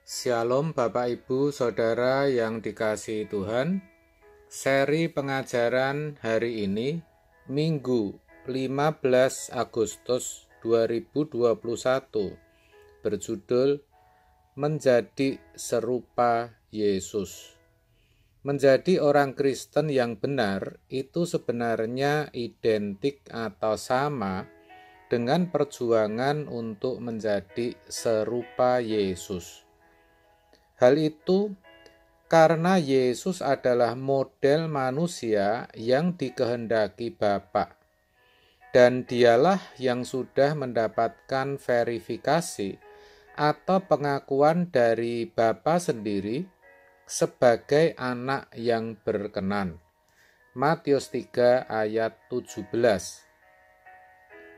Shalom Bapak Ibu Saudara yang dikasihi Tuhan. Seri pengajaran hari ini Minggu 15 Agustus 2021 berjudul Menjadi Serupa Yesus. Menjadi orang Kristen yang benar itu sebenarnya identik atau sama dengan perjuangan untuk menjadi serupa Yesus. Hal itu karena Yesus adalah model manusia yang dikehendaki Bapa, dan dialah yang sudah mendapatkan verifikasi atau pengakuan dari Bapa sendiri sebagai anak yang berkenan. Matius 3 ayat 17.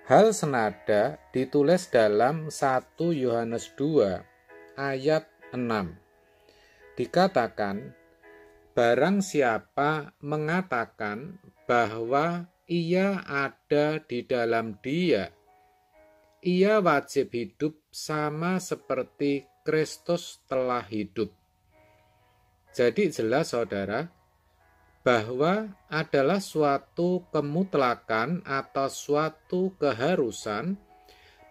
Hal senada ditulis dalam 1 Yohanes 2 ayat 6. Dikatakan, barang siapa mengatakan bahwa ia ada di dalam Dia, ia wajib hidup sama seperti Kristus telah hidup. Jadi jelas saudara, bahwa adalah suatu kemutlakan atau suatu keharusan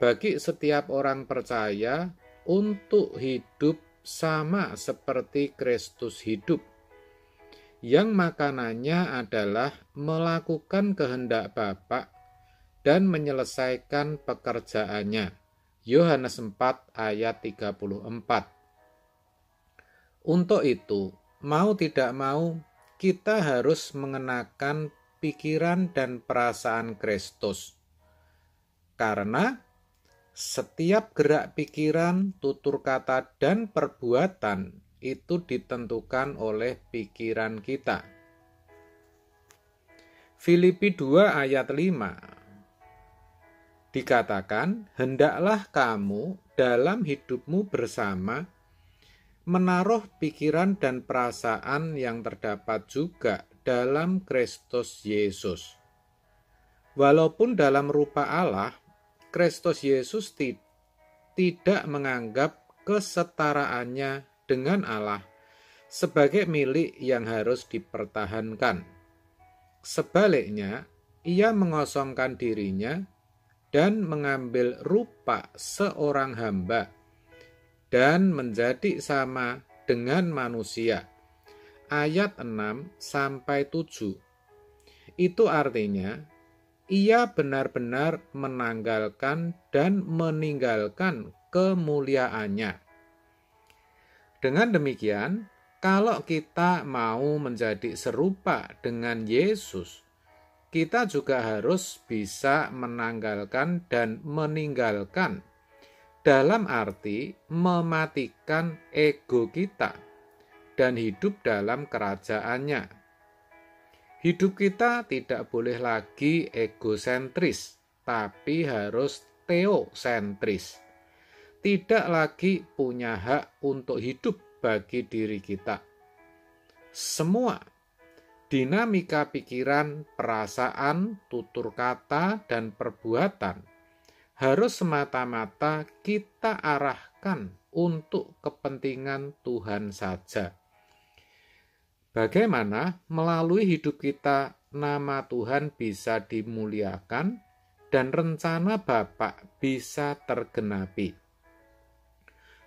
bagi setiap orang percaya untuk hidup sama seperti Kristus hidup, yang makanannya adalah melakukan kehendak Bapa dan menyelesaikan pekerjaannya. Yohanes 4 ayat 34. Untuk itu, mau tidak mau, kita harus mengenakan pikiran dan perasaan Kristus. Karena setiap gerak pikiran, tutur kata, dan perbuatan itu ditentukan oleh pikiran kita. Filipi 2 ayat 5 dikatakan, hendaklah kamu dalam hidupmu bersama menaruh pikiran dan perasaan yang terdapat juga dalam Kristus Yesus. Walaupun dalam rupa Allah, Kristus Yesus tidak menganggap kesetaraannya dengan Allah sebagai milik yang harus dipertahankan. Sebaliknya, ia mengosongkan dirinya dan mengambil rupa seorang hamba dan menjadi sama dengan manusia. Ayat 6-7. Itu artinya, ia benar-benar menanggalkan dan meninggalkan kemuliaannya. Dengan demikian, kalau kita mau menjadi serupa dengan Yesus, kita juga harus bisa menanggalkan dan meninggalkan, dalam arti mematikan ego kita dan hidup dalam kerajaannya. Hidup kita tidak boleh lagi egosentris, tapi harus teosentris. Tidak lagi punya hak untuk hidup bagi diri kita. Semua dinamika pikiran, perasaan, tutur kata, dan perbuatan harus semata-mata kita arahkan untuk kepentingan Tuhan saja. Bagaimana melalui hidup kita nama Tuhan bisa dimuliakan dan rencana Bapa bisa tergenapi.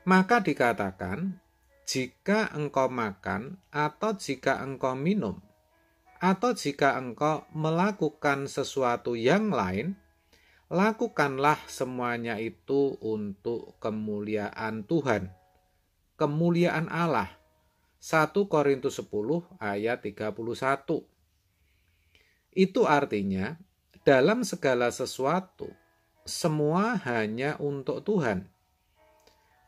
Maka dikatakan, jika engkau makan atau jika engkau minum atau jika engkau melakukan sesuatu yang lain, lakukanlah semuanya itu untuk kemuliaan Tuhan, kemuliaan Allah. 1 Korintus 10 ayat 31. Itu artinya, dalam segala sesuatu, semua hanya untuk Tuhan.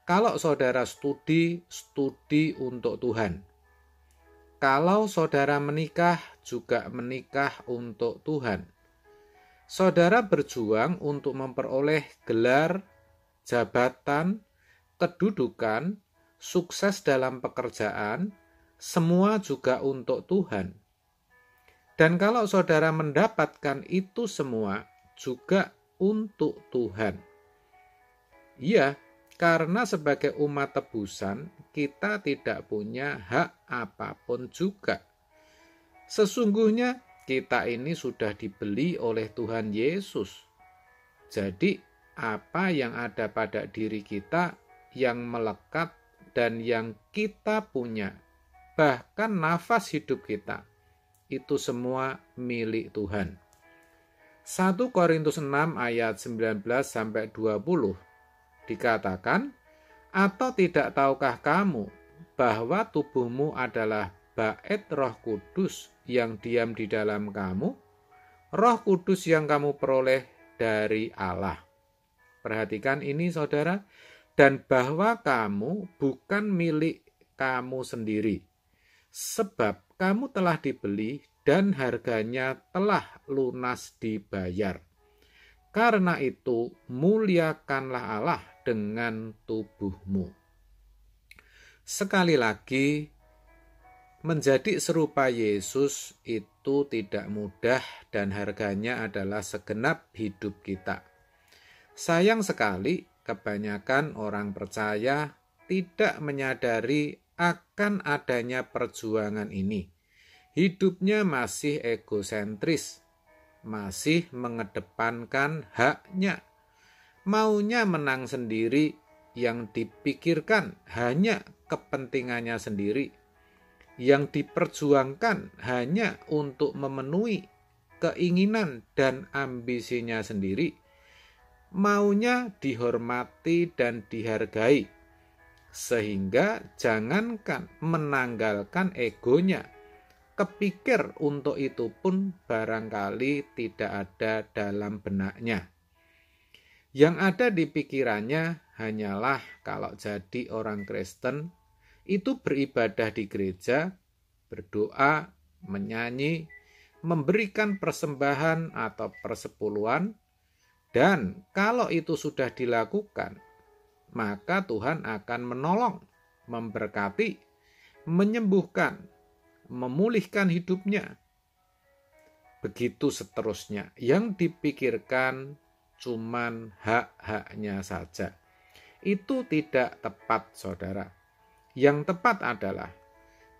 Kalau saudara studi untuk Tuhan. Kalau saudara menikah, juga menikah untuk Tuhan. Saudara berjuang untuk memperoleh gelar, jabatan, kedudukan, sukses dalam pekerjaan, semua juga untuk Tuhan. Dan kalau saudara mendapatkan itu semua juga untuk Tuhan. Iya, Karena sebagai umat tebusan, kita tidak punya hak apapun juga. Sesungguhnya kita ini sudah dibeli oleh Tuhan Yesus. Jadi, apa yang ada pada diri kita yang melekat dan yang kita punya, bahkan nafas hidup kita, itu semua milik Tuhan. 1 Korintus 6 ayat 19-20 dikatakan, atau tidak tahukah kamu bahwa tubuhmu adalah bait Roh Kudus yang diam di dalam kamu, Roh Kudus yang kamu peroleh dari Allah. Perhatikan ini saudara, dan bahwa kamu bukan milik kamu sendiri, sebab kamu telah dibeli dan harganya telah lunas dibayar. Karena itu, muliakanlah Allah dengan tubuhmu. Sekali lagi, menjadi serupa Yesus itu tidak mudah dan harganya adalah segenap hidup kita. Sayang sekali, kebanyakan orang percaya tidak menyadari akan adanya perjuangan ini. Hidupnya masih egosentris, masih mengedepankan haknya, maunya menang sendiri, yang dipikirkan hanya kepentingannya sendiri, yang diperjuangkan hanya untuk memenuhi keinginan dan ambisinya sendiri, maunya dihormati dan dihargai, sehingga jangankan menanggalkan egonya, kepikir untuk itu pun barangkali tidak ada dalam benaknya. Yang ada di pikirannya hanyalah kalau jadi orang Kristen, itu beribadah di gereja, berdoa, menyanyi, memberikan persembahan atau persepuluhan, dan kalau itu sudah dilakukan, maka Tuhan akan menolong, memberkati, menyembuhkan, memulihkan hidupnya. Begitu seterusnya. Yang dipikirkan cuman hak-haknya saja. Itu tidak tepat, saudara. Yang tepat adalah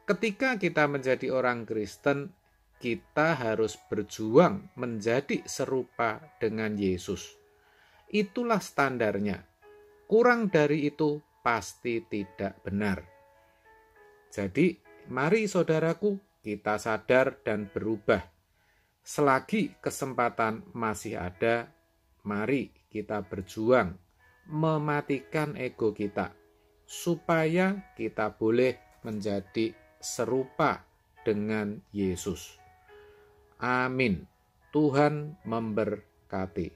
ketika kita menjadi orang Kristen, kita harus berjuang menjadi serupa dengan Yesus. Itulah standarnya. Kurang dari itu pasti tidak benar. Jadi, mari saudaraku, kita sadar dan berubah. Selagi kesempatan masih ada, mari kita berjuang mematikan ego kita, supaya kita boleh menjadi serupa dengan Yesus. Amin. Tuhan memberkati.